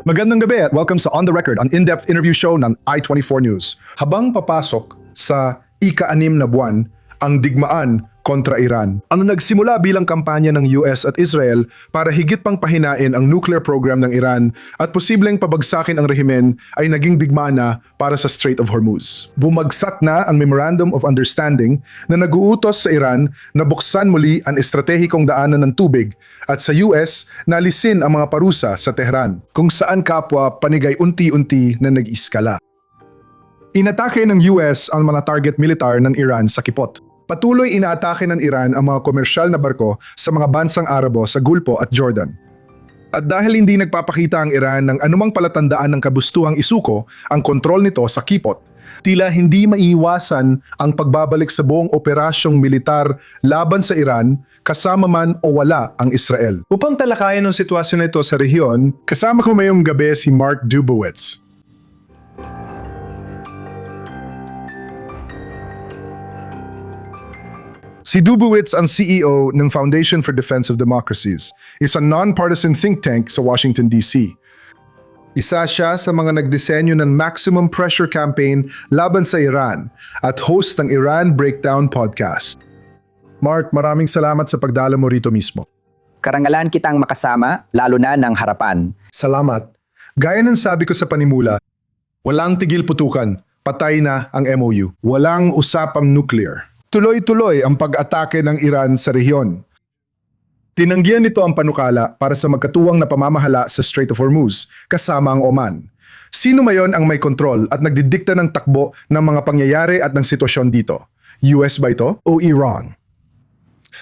Magandang gabi at welcome sa On The Record, an in-depth interview show ng I24 News. Habang papasok sa ika-6 na buwan ang digmaan kontra Iran, ano nagsimula bilang kampanya ng US at Israel para higit pang pahinain ang nuclear program ng Iran at posibleng pabagsakin ang rehimen ay naging digmana para sa Strait of Hormuz. Bumagsak na ang Memorandum of Understanding na nag-uutos sa Iran na buksan muli ang estratehikong daanan ng tubig at sa US nalisin ang mga parusa sa Tehran kung saan kapwa panigay unti-unti na nag-iskala. Inatake ng US ang mga target militar ng Iran sa Kipot. Patuloy inaatake ng Iran ang mga komersyal na barko sa mga bansang Arabo sa Gulpo at Jordan. At dahil hindi nagpapakita ang Iran ng anumang palatandaan ng kabustuhang isuko ang kontrol nito sa Kipot, tila hindi maiiwasan ang pagbabalik sa buong operasyong militar laban sa Iran kasama man o wala ang Israel. Upang talakayan ang sitwasyon nito sa rehiyon, kasama ko ngayong gabi si Mark Dubowitz. Si Dubowitz ang CEO ng Foundation for Defense of Democracies, isang non-partisan think tank sa Washington, D.C. Isa siya sa mga nagdisenyo ng Maximum Pressure Campaign laban sa Iran at host ng Iran Breakdown Podcast. Mark, maraming salamat sa pagdalo mo rito mismo. Karangalan kitang makasama, lalo na ng harapan. Salamat. Gaya ng sabi ko sa panimula, walang tigil putukan, patay na ang MOU. Walang usapang nuclear. Tuloy-tuloy ang pag-atake ng Iran sa rehiyon. Tinanggihan nito ang panukala para sa magkatuwang na pamamahala sa Strait of Hormuz kasama ang Oman. Sino mayon ang may kontrol at nagdidikta ng takbo ng mga pangyayari at ng sitwasyon dito? US ba ito o Iran?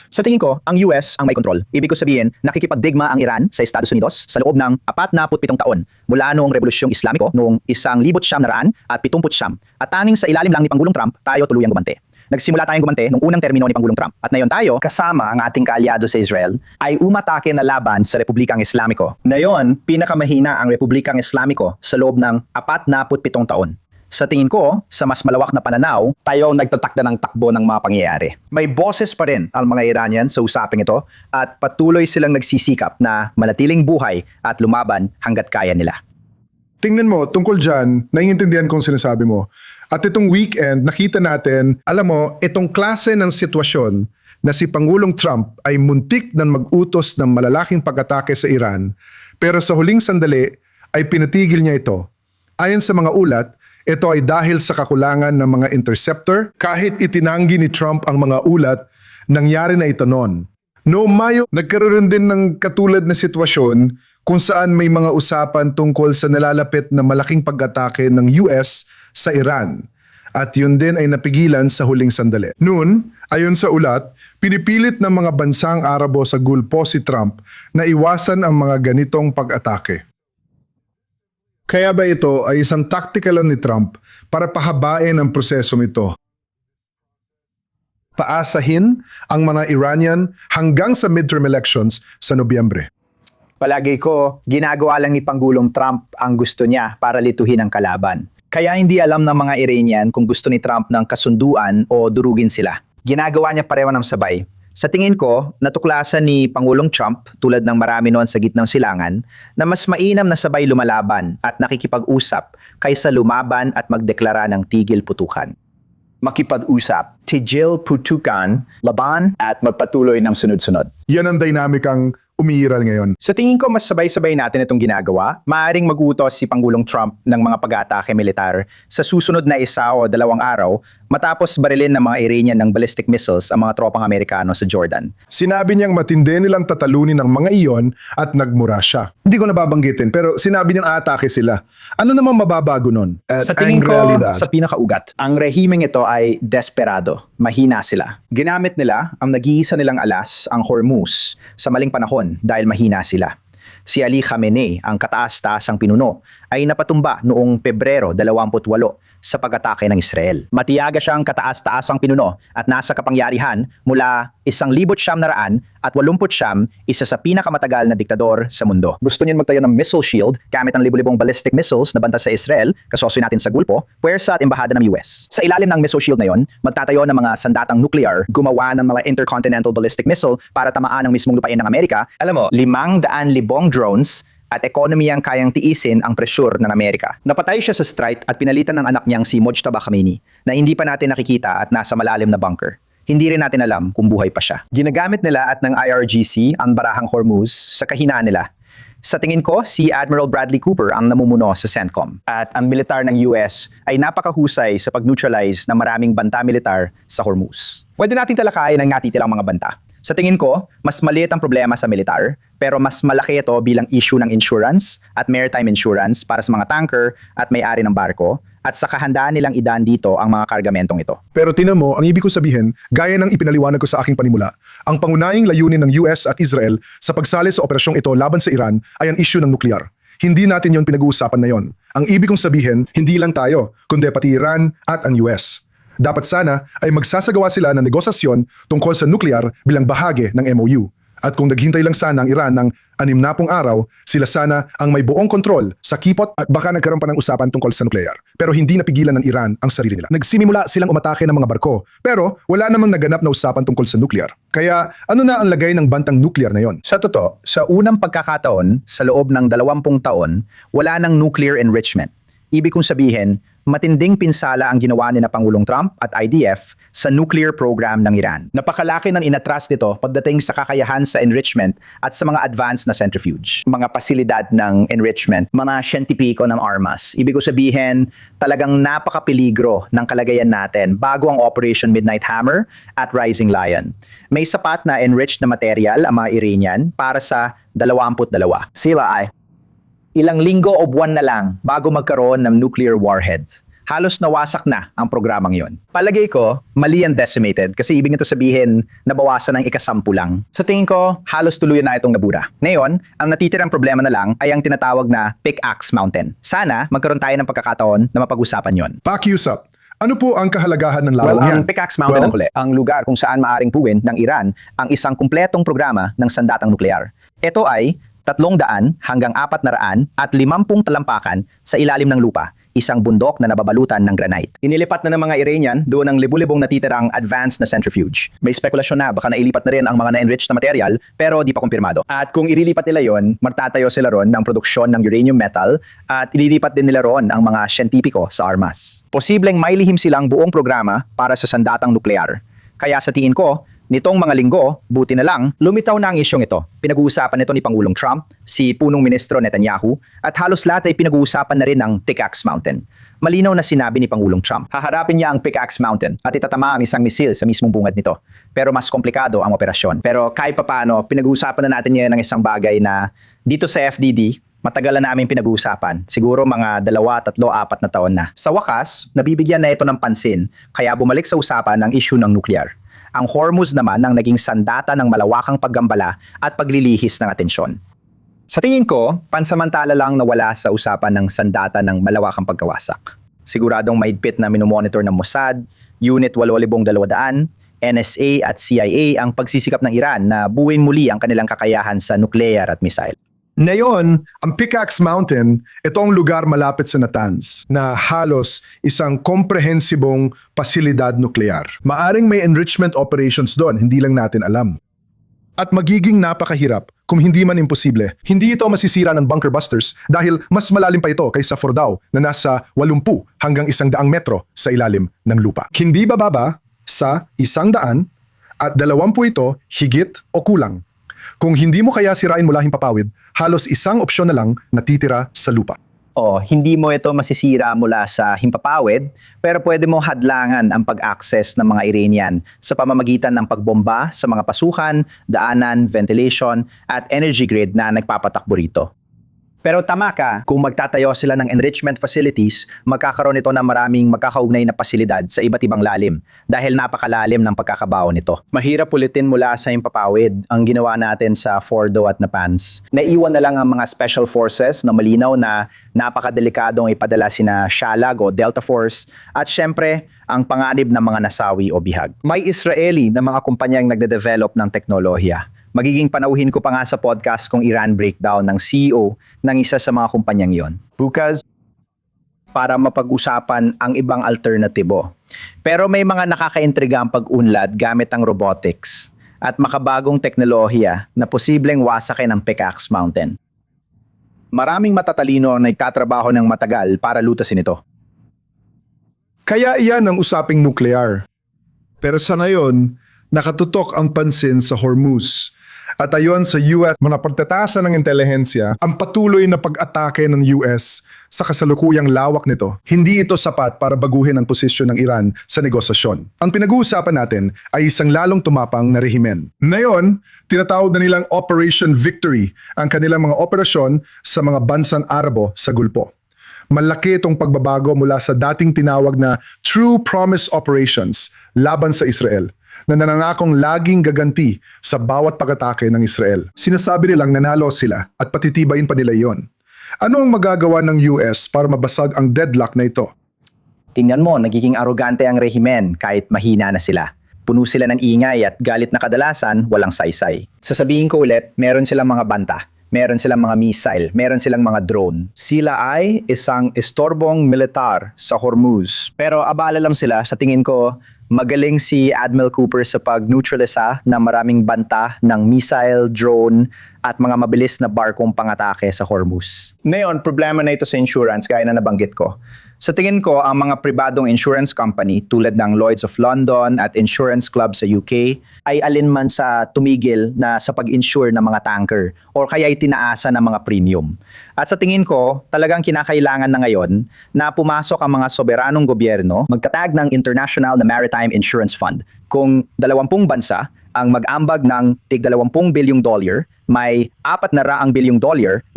Sa tingin ko, ang US ang may kontrol. Ibig ko sabihin, nakikipagdigma ang Iran sa Estados Unidos sa loob ng 47 taon mula noong Rebolusyong Islamiko noong 1979 at tanging sa ilalim lang ni Pangulong Trump tayo tuluyang gumante. Nagsimula tayong gumante nung unang termino ni Pangulong Trump at ngayon tayo, kasama ang ating kaalyado sa Israel, ay umatake na laban sa Republikang Islamiko. Ngayon, pinakamahina ang Republikang Islamiko sa loob ng 47 taon. Sa tingin ko, sa mas malawak na pananaw, tayo ang nagtatakda ng takbo ng mga pangyayari. May boses pa rin ang mga Iranian sa usaping ito at patuloy silang nagsisikap na manatiling buhay at lumaban hanggat kaya nila. Tingnan mo, tungkol dyan, naiintindihan kong sinasabi mo. At itong weekend, nakita natin, alam mo, itong klase ng sitwasyon na si Pangulong Trump ay muntik na mag-utos ng malalaking pag-atake sa Iran, pero sa huling sandali ay pinatigil niya ito. Ayon sa mga ulat, ito ay dahil sa kakulangan ng mga interceptor. Kahit itinanggi ni Trump ang mga ulat, nangyari na ito noon. Noong Mayo, nagkaroon din ng katulad na sitwasyon kung saan may mga usapan tungkol sa nalalapit na malaking pag-atake ng US sa Iran. At yun din ay napigilan sa huling sandali. Noon, ayon sa ulat, pinipilit ng mga bansang Arabo sa Gulpo si Trump na iwasan ang mga ganitong pag-atake. Kaya ba ito ay isang taktikalan ni Trump para pahabain ang prosesong ito? Paasahin ang mga Iranian hanggang sa midterm elections sa Nobyembre. Palagi ko, ginagawa lang ni Pangulong Trump ang gusto niya para lituhin ang kalaban. Kaya hindi alam ng mga Iranian kung gusto ni Trump ng kasunduan o durugin sila. Ginagawa niya pareho ng sabay. Sa tingin ko, natuklasan ni Pangulong Trump, tulad ng marami noon sa gitnang silangan, na mas mainam na sabay lumalaban at nakikipag-usap kaysa lumaban at magdeklara ng tigil putukan. Makipag-usap, tigil putukan, laban at magpatuloy ng sunod-sunod. Yan ang dynamicang umiiral ngayon. Sa tingin ko, mas sabay-sabay natin itong ginagawa. Maaaring mag-utos si Pangulong Trump ng mga pag-aatake militar sa susunod na 1 o 2 araw matapos barilin ng mga Iranian ng ballistic missiles ang mga tropang Amerikano sa Jordan. Sinabi niyang matindi nilang tatalunin ng mga iyon at nagmura siya. Hindi ko nababanggitin pero sinabi niyang aatake sila. Ano namang mababago nun? Sa tingin ko, sa pinakaugat, ang rehimeng ito ay desperado. Mahina sila. Ginamit nila ang nag-iisa nilang alas, ang Hormuz, sa maling panahon dahil mahina sila. Si Ali Khamenei, ang kataas-taasang pinuno, ay napatumba noong Pebrero 28 sa pag-atake ng Israel. Matiyaga siyang kataas-taasang pinuno at nasa kapangyarihan mula 1989 at 89, isa sa pinakamatagal na diktador sa mundo. Gusto niyan magtayo ng missile shield gamit ang libu-libong ballistic missiles na banta sa Israel, kasosoy natin sa Gulpo, puwersa at embahada ng US. Sa ilalim ng missile shield na yon, magtatayo ng mga sandatang nuclear, gumawa ng mga intercontinental ballistic missile para tamaan ang mismong lupain ng Amerika. Alam mo, 500,000 drones at ekonomiyang kayang tiisin ang presyur ng Amerika. Napatay siya sa strike at pinalitan ng anak niyang si Mojtaba Khamenei na hindi pa natin nakikita at nasa malalim na bunker. Hindi rin natin alam kung buhay pa siya. Ginagamit nila at ng IRGC ang Barahang Hormuz sa kahinaan nila. Sa tingin ko, si Admiral Bradley Cooper ang namumuno sa CENTCOM. At ang militar ng US ay napakahusay sa pag-neutralize ng maraming banta militar sa Hormuz. Pwede natin talakayin ang natitirang mga banta. Sa tingin ko, mas maliit ang problema sa militar, pero mas malaki ito bilang issue ng insurance at maritime insurance para sa mga tanker at may-ari ng barko, at sa kahandaan nilang idaan dito ang mga kargamentong ito. Pero tinan mo, ang ibig ko sabihin, gaya ng ipinaliwanag ko sa aking panimula, ang pangunahing layunin ng US at Israel sa pagsali sa operasyong ito laban sa Iran ay ang issue ng nuklear. Hindi natin yon pinag-uusapan na yon. Ang ibig kong sabihin, hindi lang tayo, kundi pati Iran at ang US. Dapat sana ay magsasagawa sila ng negosasyon tungkol sa nuklear bilang bahagi ng MOU. At kung naghintay lang sana ang Iran ng 60 araw, sila sana ang may buong kontrol sa kipot at baka nagkaroon pa ng usapan tungkol sa nuklear. Pero hindi napigilan ng Iran ang sarili nila. Nagsimimula silang umatake ng mga barko, pero wala namang naganap na usapan tungkol sa nuklear. Kaya ano na ang lagay ng bantang nuklear na yon? Sa totoo, sa unang pagkakataon, sa loob ng 20 taon, wala nang nuclear enrichment. Ibig kong sabihin, matinding pinsala ang ginawa ni na Pangulong Trump at IDF sa nuclear program ng Iran. Napakalaki ng inatras nito pagdating sa kakayahan sa enrichment at sa mga advanced na centrifuge. Mga pasilidad ng enrichment, mga siyentipiko ng armas. Ibig ko sabihin, talagang napakapeligro ng kalagayan natin bago ang Operation Midnight Hammer at Rising Lion. May sapat na enriched na material ang mga Iranian para sa 22. Sila ay ilang linggo o buwan na lang bago magkaroon ng nuclear warhead. Halos nawasak na ang programang yon. Palagay ko, mali ang decimated kasi ibig nito sabihin nabawasan ng 10 lang. Sa tingin ko, halos tuluyan na itong nabura. Ngayon, ang natitirang problema na lang ay ang tinatawag na Pickaxe Mountain. Sana magkaroon tayo ng pagkakataon na mapag-usapan yon. Pakiusap. Ano po ang kahalagahan ng lawang yan? Ang Pickaxe Mountain ang huli, ang lugar kung saan maaring puwin ng Iran ang isang kumpletong programa ng sandatang nuklear. Ito ay 300 hanggang 400 at 50 talampakan sa ilalim ng lupa, isang bundok na nababalutan ng granite. Inilipat na ng mga Iranian doon ang libu-libong natitirang advanced na centrifuge. May spekulasyon na baka nailipat na rin ang mga na-enriched na material pero di pa kumpirmado. At kung irilipat nila yon, magtatayo sila ron ng produksyon ng uranium metal at ililipat din nila ron ang mga siyentipiko sa armas. Posibleng may lihim silang buong programa para sa sandatang nuklear. Kaya sa tingin ko, nitong mga linggo, buti na lang, lumitaw na ang isyong ito. Pinag-uusapan nito ni Pangulong Trump, si Punong Ministro Netanyahu, at halos lahat ay pinag-uusapan na rin ng Pickaxe Mountain. Malinaw na sinabi ni Pangulong Trump, haharapin niya ang Pickaxe Mountain at itatama ang isang misil sa mismong bungad nito. Pero mas komplikado ang operasyon. Pero kahit papaano, pinag-uusapan na natin ngayon ng isang bagay na dito sa FDD, matagal na namin pinag-uusapan. Siguro mga 2, 3, 4 na taon na. Sa wakas, nabibigyan na ito ng pansin, kaya bumalik sa usapan ang issue ng nuclear. Ang Hormuz naman ang naging sandata ng malawakang paggambala at paglilihis ng atensyon. Sa tingin ko, pansamantala lang nawala sa usapan ng sandata ng malawakang pagkawasak. Siguradong mahigpit na minomonitor ng Mossad, Unit 8200, NSA at CIA ang pagsisikap ng Iran na buuin muli ang kanilang kakayahan sa nuclear at missile. Ngayon, ang Pickaxe Mountain, ito ang lugar malapit sa Natanz na halos isang komprehensibong pasilidad nuklear. Maaring may enrichment operations doon, hindi lang natin alam. At magiging napakahirap, kung hindi man imposible. Hindi ito masisira ng bunker busters dahil mas malalim pa ito kaysa Fordow na nasa 80 hanggang 100 metro sa ilalim ng lupa. Hindi bababa sa 100 at 20 ito higit o kulang. Kung hindi mo kaya sirain mula himpapawid, halos isang opsyon na lang natitira sa lupa. Hindi mo ito masisira mula sa himpapawid, pero pwede mo hadlangan ang pag-access ng mga Iranian sa pamamagitan ng pagbomba sa mga pasukan, daanan, ventilation, at energy grid na nagpapatakbo rito. Pero tama ka, kung magtatayo sila ng enrichment facilities, magkakaroon ito ng maraming magkakaugnay na pasilidad sa iba't ibang lalim dahil napakalalim ng pagkakabaon nito. Mahirap ulitin mula sa himpapawid ang ginawa natin sa Fordo at Natanz. Naiwan na lang ang mga special forces na malinaw na napakadelikadong ipadala sina Shalag o Delta Force at syempre ang panganib ng mga nasawi o bihag. May Israeli na mga kumpanyang nagde-develop ng teknolohiya. Magiging panauhin ko pa nga sa podcast kung Iran breakdown ng CEO ng isa sa mga kumpanyang yon. Bukas, para mapag-usapan ang ibang alternatibo. Pero may mga nakakaintrigang pag-unlad gamit ang robotics at makabagong teknolohiya na posibleng wasakin ang Pickaxe Mountain. Maraming matatalino ang nagtatrabaho ng matagal para lutasin ito. Kaya iyan ang usaping nuklear. Pero sa ngayon, nakatutok ang pansin sa Hormuz. At ayon sa US, manapagtatasan ng intelihensya ang patuloy na pag-atake ng US sa kasalukuyang lawak nito. Hindi ito sapat para baguhin ang posisyon ng Iran sa negosasyon. Ang pinag-uusapan natin ay isang lalong tumapang na rehimen. Ngayon, tinatawag na nilang Operation Victory ang kanilang mga operasyon sa mga bansang Arabo sa Gulpo. Malaki itong pagbabago mula sa dating tinawag na True Promise Operations laban sa Israel na nanangakong laging gaganti sa bawat pag-atake ng Israel. Sinasabi nilang nanalo sila at patitibayin pa nila iyon. Ano ang magagawa ng US para mabasag ang deadlock na ito? Tingnan mo, nagiging arogante ang rehimen kahit mahina na sila. Puno sila ng ingay at galit na kadalasan walang saysay. Sasabihin ko ulit, meron silang mga banta. Meron silang mga missile, meron silang mga drone. Sila ay isang estorbong militar sa Hormuz. Pero abala lang sila, sa tingin ko, magaling si Admiral Cooper sa pag-neutralisa ng maraming banta ng missile, drone, at mga mabilis na barkong pangatake sa Hormuz. Ngayon, problema na ito sa insurance, gaya na nabanggit ko. Sa tingin ko, ang mga pribadong insurance company tulad ng Lloyd's of London at Insurance Club sa UK ay alinman sa tumigil na sa pag-insure ng mga tanker or kaya itinaasa ng mga premium. At sa tingin ko, talagang kinakailangan na ngayon na pumasok ang mga soberanong gobyerno magtatag ng International Maritime Insurance Fund. Kung 20 bansa ang mag-ambag ng tig $20 bilyong, may $400 bilyong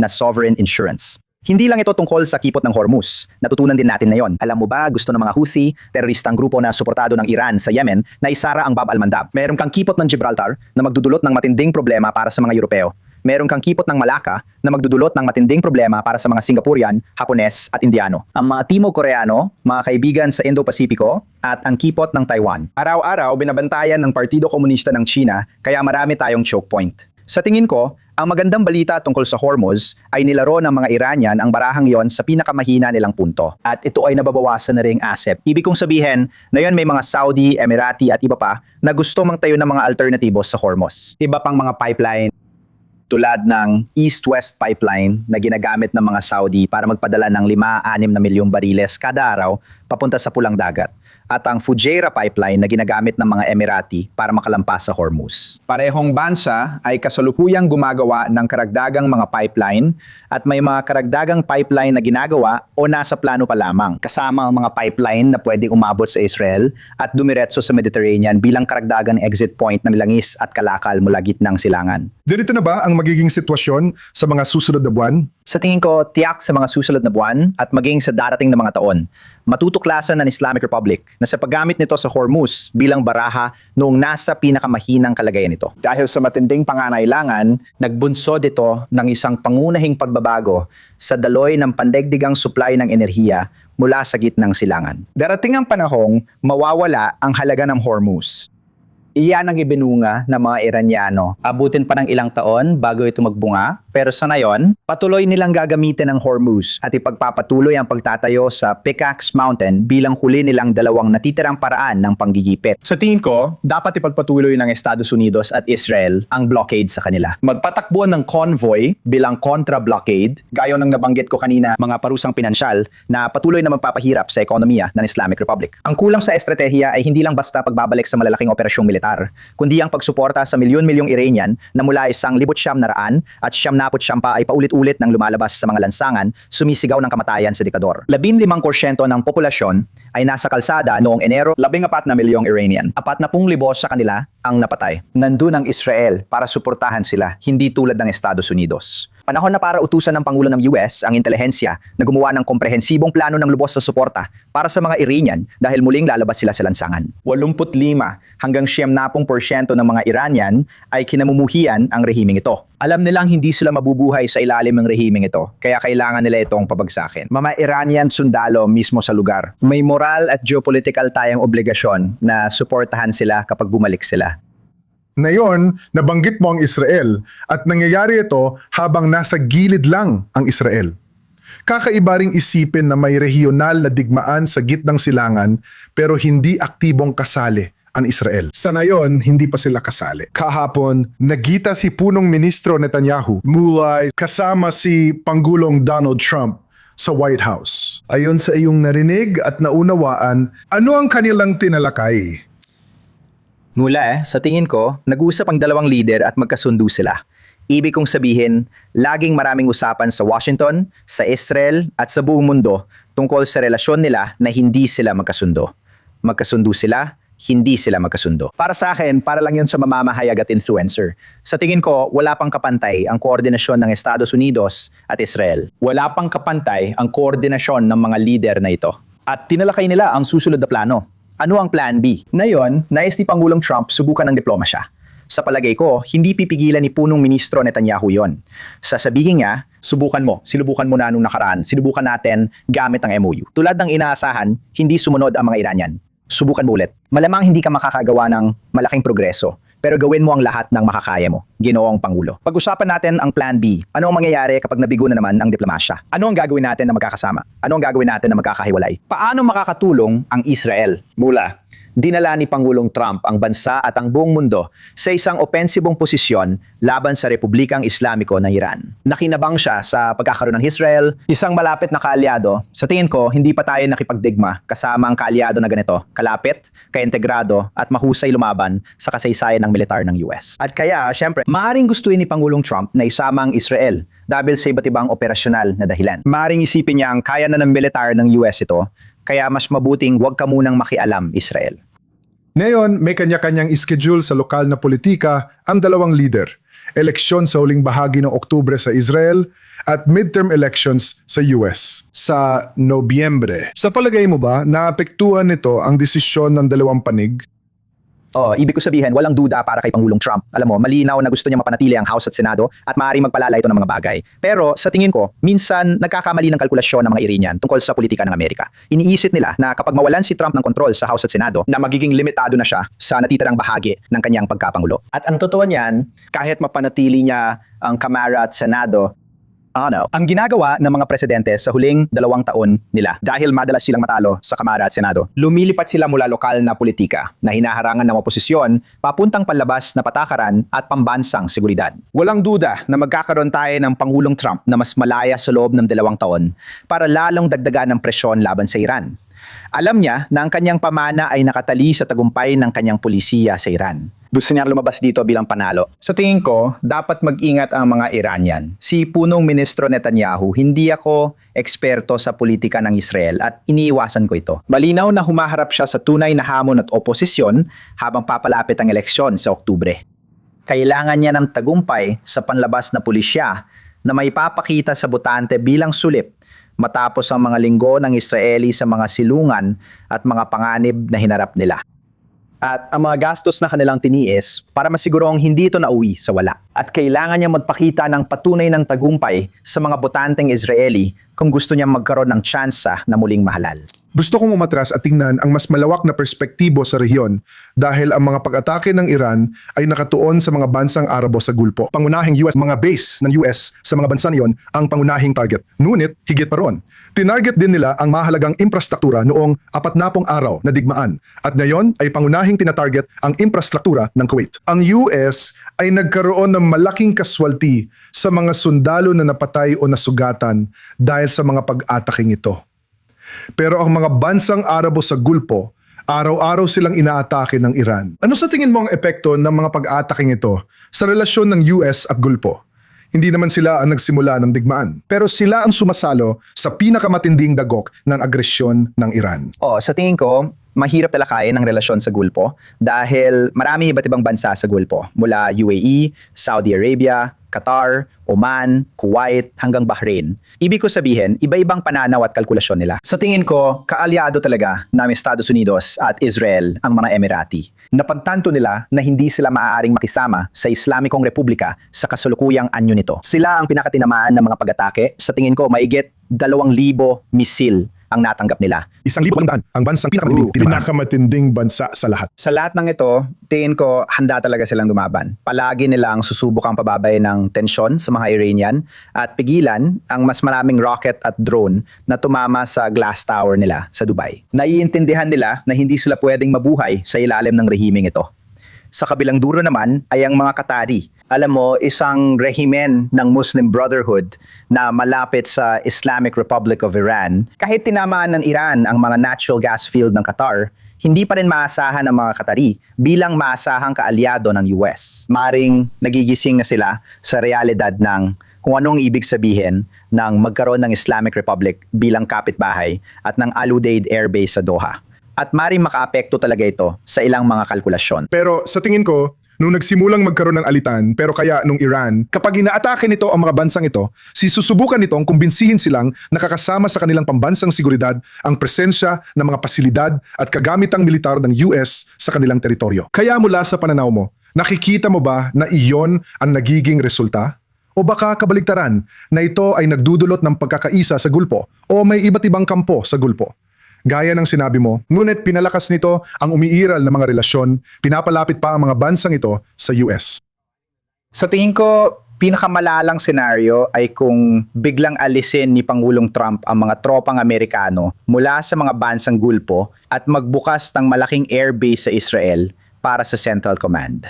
na sovereign insurance. Hindi lang ito tungkol sa kipot ng Hormuz. Natutunan din natin na yon. Alam mo ba, gusto ng mga Houthi, teroristang grupo na suportado ng Iran sa Yemen, na isara ang Bab al-Mandab. Meron kang kipot ng Gibraltar na magdudulot ng matinding problema para sa mga Europeo. Meron kang kipot ng Malacca na magdudulot ng matinding problema para sa mga Singaporean, Hapones at Indiano. Ang mga Timog Koreano, mga kaibigan sa Indo-Pasipiko, at ang kipot ng Taiwan. Araw-araw binabantayan ng Partido Komunista ng China kaya marami tayong choke point. Sa tingin ko, ang magandang balita tungkol sa Hormuz ay nilaro ng mga Iranian ang barahang yon sa pinakamahina nilang punto. At ito ay nababawasan na ring asset. Ibig kong sabihin na yon may mga Saudi, Emirati at iba pa na gusto magtayo ng mga alternatibos sa Hormuz. Iba pang mga pipeline tulad ng East-West Pipeline na ginagamit ng mga Saudi para magpadala ng 5-6 na milyong bariles kada araw papunta sa Pulang Dagat. At ang Fujairah Pipeline na ginagamit ng mga Emirati para makalampas sa Hormuz. Parehong bansa ay kasalukuyang gumagawa ng karagdagang mga pipeline at may mga karagdagang pipeline na ginagawa o nasa plano pa lamang. Kasama ang mga pipeline na pwedeng umabot sa Israel at dumiretso sa Mediterranean bilang karagdagang exit point ng langis at kalakal mula gitnang silangan. Ganito na ba ang magiging sitwasyon sa mga susunod na buwan? Sa tingin ko, tiyak sa mga susunod na buwan at maging sa darating na mga taon, matutuklasan ng Islamic Republic na sa paggamit nito sa Hormuz bilang baraha noong nasa pinakamahinang kalagayan nito. Dahil sa matinding pangangailangan, nagbunsod ito ng isang pangunahing pagbabago sa daloy ng pandaigdigang supply ng enerhiya mula sa gitnang silangan. Darating ang panahong mawawala ang halaga ng Hormuz. Iyan ang ibinunga ng mga Iraniano. Abutin pa ng ilang taon bago ito magbunga, pero sa ngayon, patuloy nilang gagamitin ang Hormuz at ipagpapatuloy ang pagtatayo sa Pickaxe Mountain bilang huli nilang dalawang natitirang paraan ng panggigipit. Sa tingin ko, dapat ipagpatuloy ng Estados Unidos at Israel ang blockade sa kanila. Magpatakbuhan ng convoy bilang contra-blockade, gaya ng nabanggit ko kanina, mga parusang pinansyal na patuloy na magpapahirap sa ekonomiya ng Islamic Republic. Ang kulang sa estratehiya ay hindi lang basta pagbabalik sa malalaking operasyong militar, kundi ang pagsuporta sa milyon-milyong Iranian na mula 1,900 at 99 pa ay paulit-ulit nang lumalabas sa mga lansangan, sumisigaw ng kamatayan sa diktador. 15% ng populasyon ay nasa kalsada noong Enero, 14 na milyong Iranian. 40,000 sa kanila ang napatay. Nandun ang Israel para suportahan sila, hindi tulad ng Estados Unidos. Panahon na para utusan ng Pangulo ng US ang intelihensya na gumawa ng komprehensibong plano ng lubos na suporta para sa mga Iranian dahil muling lalabas sila sa lansangan. 85 hanggang 90% ng mga Iranian ay kinamumuhian ang rehimeng ito. Alam nilang hindi sila mabubuhay sa ilalim ng rehimeng ito, kaya kailangan nila itong pabagsakin. Mga Iranian sundalo mismo sa lugar. May moral at geopolitical tayong obligasyon na suportahan sila kapag bumalik sila. Ngayon, nabanggit mo ang Israel at nangyayari ito habang nasa gilid lang ang Israel. Kakaiba ring isipin na may rehiyonal na digmaan sa gitnang silangan pero hindi aktibong kasali ang Israel. Sa ngayon, hindi pa sila kasali. Kahapon, nagita si punong ministro Netanyahu mulay kasama si Pangulong Donald Trump sa White House. Ayon sa iyong narinig at naunawaan, ano ang kanilang tinalakay? Sa tingin ko, nag-usap ang dalawang leader at magkasundo sila. Ibig kong sabihin, laging maraming usapan sa Washington, sa Israel at sa buong mundo tungkol sa relasyon nila na hindi sila magkasundo. Magkasundo sila, hindi sila magkasundo. Para sa akin, para lang yun sa mamamahayag at influencer. Sa tingin ko, wala pang kapantay ang koordinasyon ng Estados Unidos at Israel. Wala pang kapantay ang koordinasyon ng mga leader na ito. At tinalakay nila ang susunod na plano. Ano ang plan B? Ngayon, nais ni Pangulong Trump subukan ng diplomasya. Sa palagay ko, hindi pipigilan ni punong ministro Netanyahu yon. Sasabihin niya, subukan mo na anong nakaraan, sinubukan natin gamit ang MOU. Tulad ng inaasahan, hindi sumunod ang mga Iranian. Subukan mo ulit. Malamang hindi ka makakagawa ng malaking progreso, pero gawin mo ang lahat ng makakaya mo, Ginoong Pangulo. Pag-usapan natin ang plan B. Ano ang mangyayari kapag nabigo na naman ang diplomasya? Ano ang gagawin natin na magkakasama? Ano ang gagawin natin na magkakahiwalay? Paano makakatulong ang Israel? Dinala ni Pangulong Trump ang bansa at ang buong mundo sa isang opensibong posisyon laban sa Republikang Islamiko ng Iran. Nakinabang siya sa pagkakaroon ng Israel, isang malapit na kaalyado. Sa tingin ko, hindi pa tayo nakipagdigma kasama ang kaalyado na ganito, kalapit, kaintegrado at mahusay lumaban sa kasaysayan ng militar ng US. At kaya, syempre, maaring gustuin ni Pangulong Trump na isama ang Israel dahil sa iba't ibang operasyonal na dahilan. Maaring isipin niya ang kaya na ng militar ng US ito, kaya mas mabuting huwag ka munang makialam, Israel. Ngayon, may kanya-kanyang schedule sa lokal na politika ang dalawang leader. Eleksyon sa huling bahagi ng Oktubre sa Israel at midterm elections sa US sa Nobyembre. Sa palagay mo ba, naapektuhan nito ang desisyon ng dalawang panig? Ibig ko sabihin, walang duda para kay Pangulong Trump. Alam mo, malinaw na gusto niya mapanatili ang House at Senado at maaaring magpalala ito ng mga bagay. Pero sa tingin ko, minsan nagkakamali ng kalkulasyon ng mga Iranian tungkol sa politika ng Amerika. Iniisip nila na kapag mawalan si Trump ng kontrol sa House at Senado, na magiging limitado na siya sa natitirang bahagi ng kanyang pagkapangulo. At ang totoo niyan, kahit mapanatili niya ang Kamara at Senado, ang ginagawa ng mga presidente sa huling 2 taon nila dahil madalas silang matalo sa Kamara at Senado, lumilipat sila mula lokal na politika na hinaharangan ng oposisyon papuntang panlabas na patakaran at pambansang seguridad. Walang duda na magkakaroon tayo ng Pangulong Trump na mas malaya sa loob ng 2 taon para lalong dagdagan ng presyon laban sa Iran. Alam niya na ang kanyang pamana ay nakatali sa tagumpay ng kanyang pulisiya sa Iran. Gusto niya lumabas dito bilang panalo. Sa tingin ko, dapat mag-ingat ang mga Iranian. Si punong ministro Netanyahu, hindi ako eksperto sa politika ng Israel at iniiwasan ko ito. Malinaw na humaharap siya sa tunay na hamon at oposisyon habang papalapit ang eleksyon sa Oktubre. Kailangan niya ng tagumpay sa panlabas na pulisya na may papakita sa botante bilang sulip matapos ang mga linggo ng Israeli sa mga silungan at mga panganib na hinarap nila. At ang mga gastos na kanilang tiniis para masigurong hindi ito nauwi sa wala. At kailangan niya magpakita ng patunay ng tagumpay sa mga botanteng Israeli kung gusto niya magkaroon ng tsansa na muling mahalal. Gusto kong umatras at tingnan ang mas malawak na perspektibo sa rehiyon dahil ang mga pag-atake ng Iran ay nakatuon sa mga bansang Arabo sa Gulpo. Pangunahing US, mga base ng US sa mga bansa niyon ang pangunahing target. Ngunit, higit pa roon, tinarget din nila ang mahalagang infrastruktura noong 40 araw na digmaan at ngayon ay pangunahing tinatarget ang infrastruktura ng Kuwait. Ang US ay nagkaroon ng malaking kaswalti sa mga sundalo na napatay o nasugatan dahil sa mga pag-ataking ito. Pero ang mga bansang Arabo sa Gulpo, araw-araw silang inaatake ng Iran. Ano sa tingin mo ang epekto ng mga pag-ataking ito sa relasyon ng US at Gulpo? Hindi naman sila ang nagsimula ng digmaan, pero sila ang sumasalo sa pinakamatinding dagok ng agresyon ng Iran. Sa tingin ko, mahirap talakayin ang relasyon sa Gulpo dahil marami iba't ibang bansa sa Gulpo mula UAE, Saudi Arabia, Qatar, Oman, Kuwait, hanggang Bahrain. Ibig ko sabihin, iba-ibang pananaw at kalkulasyon nila. Sa tingin ko, kaalyado talaga ng Estados Unidos at Israel ang mga Emirati. Napagtanto nila na hindi sila maaaring makisama sa Islamikong Republika sa kasalukuyang anyo nito. Sila ang pinakatinamaan ng mga pag-atake. Sa tingin ko, maigit 2,000 misil ang natanggap nila. 1,800 ang bansang pinakamatinding tirahan. Pinakamatinding bansa sa lahat. Sa lahat ng ito, tingin ko handa talaga silang lumaban. Palagi nilang susubukang pababay ng tensyon sa mga Iranian at pigilan ang mas maraming rocket at drone na tumama sa glass tower nila sa Dubai. Naiintindihan nila na hindi sila pwedeng mabuhay sa ilalim ng rehimeng ito. Sa kabilang dulo naman ay ang mga Qatari. Alam mo, isang rehimen ng Muslim Brotherhood na malapit sa Islamic Republic of Iran. Kahit tinamaan ng Iran ang mga natural gas field ng Qatar, hindi pa rin maasahan ng mga Qatari bilang maasahang kaalyado ng US. Maring nagigising na sila sa realidad ng kung anong ibig sabihin ng magkaroon ng Islamic Republic bilang kapitbahay at ng Al Udeid Air Base sa Doha. At maring makaapekto talaga ito sa ilang mga kalkulasyon. Pero sa tingin ko, nung nagsimulang magkaroon ng alitan, pero kaya nung Iran, kapag inaatake nito ang mga bansang ito, susubukan nitong kumbinsihin silang nakakasama sa kanilang pambansang seguridad ang presensya ng mga pasilidad at kagamitang militar ng US sa kanilang teritoryo. Kaya mula sa pananaw mo, nakikita mo ba na iyon ang nagiging resulta? O baka kabaligtaran na ito ay nagdudulot ng pagkakaisa sa Gulpo o may iba't ibang kampo sa Gulpo? Gaya ng sinabi mo, ngunit pinalakas nito ang umiiral na mga relasyon, pinapalapit pa ang mga bansang ito sa US. Sa tingin ko, pinakamalalang senaryo ay kung biglang alisin ni Pangulong Trump ang mga tropang Amerikano mula sa mga bansang Gulpo at magbukas ng malaking airbase sa Israel para sa Central Command.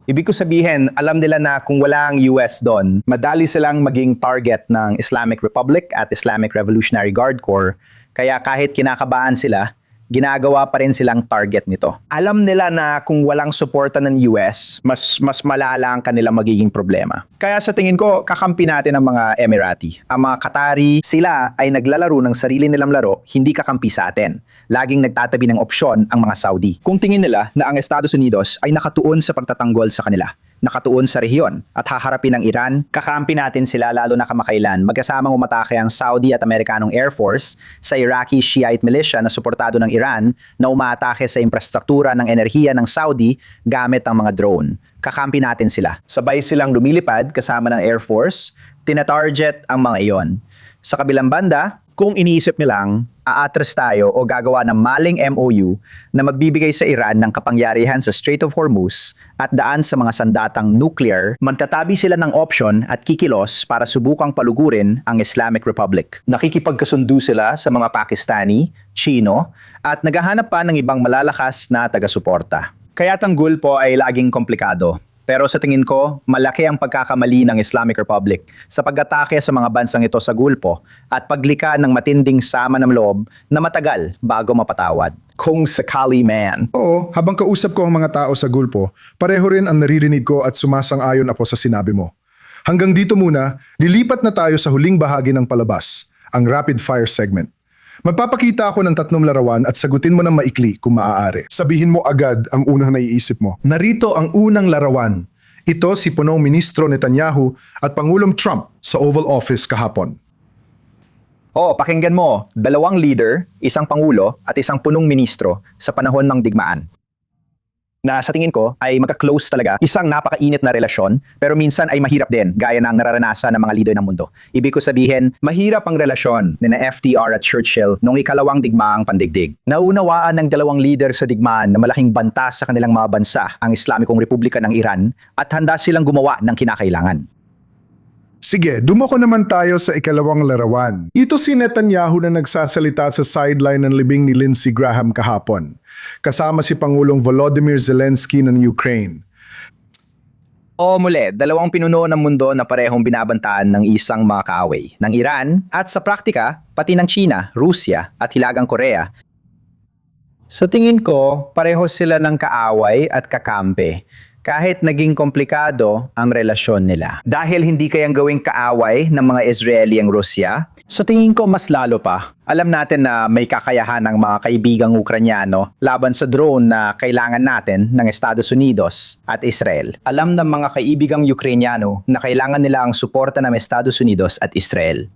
Ibig ko sabihin, alam nila na kung wala ang US doon, madali silang maging target ng Islamic Republic at Islamic Revolutionary Guard Corps. Kaya kahit kinakabahan sila, ginagawa pa rin silang target nito. Alam nila na kung walang suporta ng US, mas malala ang kanilang magiging problema. Kaya sa tingin ko, kakampi natin ang mga Emirati. Ang mga Qatari, sila ay naglalaro ng sarili nilang laro, hindi kakampi sa atin. Laging nagtatabi ng opsyon ang mga Saudi. Kung tingin nila na ang Estados Unidos ay nakatuon sa pagtatanggol sa kanila, nakatuon sa rehiyon at haharapin ng Iran, kakampi natin sila lalo na kamakailan. Magkasamang umatake ang Saudi at Amerikanong Air Force sa Iraqi Shiite militia na suportado ng Iran na umaatake sa infrastruktura ng enerhiya ng Saudi gamit ang mga drone. Kakampi natin sila. Sabay silang lumilipad kasama ng Air Force, tinatarget ang mga iyon. Sa kabilang banda, kung iniisip nilang aatras tayo o gagawa ng maling MOU na magbibigay sa Iran ng kapangyarihan sa Strait of Hormuz at daan sa mga sandatang nuclear, magtatabi sila ng option at kikilos para subukang palugurin ang Islamic Republic. Nakikipagkasundo sila sa mga Pakistani, Chino, at naghahanap pa ng ibang malalakas na taga-suporta. Kaya't ang Gulpo ay laging komplikado. Pero sa tingin ko, malaki ang pagkakamali ng Islamic Republic sa pag-atake sa mga bansang ito sa Gulpo at paglikha ng matinding sama ng loob na matagal bago mapatawad. Kung sakali man. Oo, habang kausap ko ang mga tao sa Gulpo, pareho rin ang naririnig ko at sumasang-ayon ako sa sinabi mo. Hanggang dito muna, lilipat na tayo sa huling bahagi ng palabas, ang rapid fire segment. Magpapakita ako ng 3 larawan at sagutin mo ng maikli kung maaari. Sabihin mo agad ang unang naiisip mo. Narito ang unang larawan. Ito si Punong Ministro Netanyahu at Pangulong Trump sa Oval Office kahapon. Pakinggan mo, 2 leader, isang pangulo at isang punong ministro sa panahon ng digmaan. Na sa tingin ko ay magka-close talaga, isang napakainit na relasyon pero minsan ay mahirap din gaya ng nararanasan ng mga leader ng mundo. Ibig ko sabihin, mahirap ang relasyon ni na FDR at Churchill nung ikalawang digmaang pandigdig. Naunawaan ng 2 leader sa digmaan na malaking banta sa kanilang mga bansa ang Islamikong Republika ng Iran at handa silang gumawa ng kinakailangan. Sige, dumako naman tayo sa ikalawang larawan. Ito si Netanyahu na nagsasalita sa sideline ng libing ni Lindsey Graham kahapon. Kasama si Pangulong Volodymyr Zelensky ng Ukraine. Muli, 2 pinuno ng mundo na parehong binabantaan ng isang mga kaaway, ng Iran at sa praktika, pati ng China, Rusya at Hilagang Korea. Sa tingin ko, pareho sila ng kaaway at kakampi. Kahit naging komplikado ang relasyon nila. Dahil hindi kayang gawing kaaway ng mga Israeli ang Rusya, sa tingin ko mas lalo pa. Alam natin na may kakayahan ng mga kaibigang Ukranyano laban sa drone na kailangan natin ng Estados Unidos at Israel. Alam ng mga kaibigang Ukranyano na kailangan nila ang suporta ng Estados Unidos at Israel.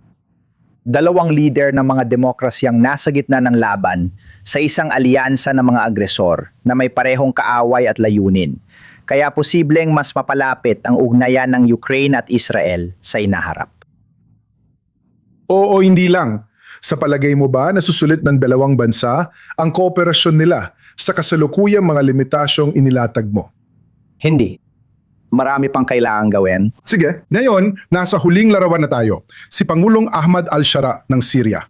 2 leader ng mga demokrasyang nasa gitna ng laban sa isang alyansa ng mga agresor na may parehong kaaway at layunin. Kaya posibleng mas mapalapit ang ugnayan ng Ukraine at Israel sa inaharap. Oo, hindi lang. Sa palagay mo ba nasusulit ng dalawang bansa ang kooperasyon nila sa kasalukuyang mga limitasyong inilatag mo? Hindi. Marami pang kailangan gawin. Sige, ngayon, nasa huling larawan na tayo. Si Pangulong Ahmad al-Shara ng Syria.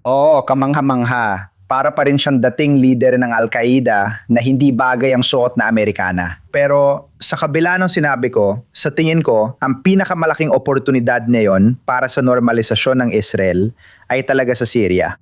Oo, kamangha-mangha. Para pa rin siyang dating leader ng Al-Qaeda na hindi bagay ang suot na Amerikana. Pero sa kabila ng sinabi ko, sa tingin ko, ang pinakamalaking oportunidad ngayon para sa normalisasyon ng Israel ay talaga sa Syria.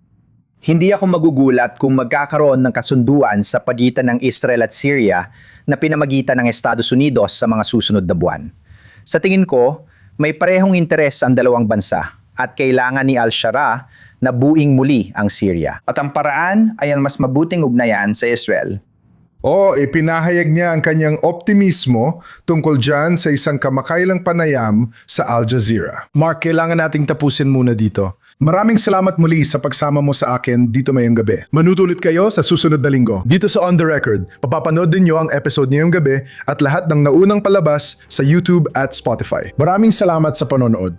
Hindi ako magugulat kung magkakaroon ng kasunduan sa pagitan ng Israel at Syria na pinamagitan ng Estados Unidos sa mga susunod na buwan. Sa tingin ko, may parehong interes ang dalawang bansa at kailangan ni al-Shara na buing muli ang Syria. At ang paraan ay ang mas mabuting ugnayan sa Israel. Ipinahayag niya ang kanyang optimismo tungkol dyan sa isang kamakailang panayam sa Al Jazeera. Mark, kailangan nating tapusin muna dito. Maraming salamat muli sa pagsama mo sa akin dito mayong gabi. Manutulit kayo sa susunod na linggo. Dito sa On The Record, papapanood din nyo ang episode ngayong gabi at lahat ng naunang palabas sa YouTube at Spotify. Maraming salamat sa panonood.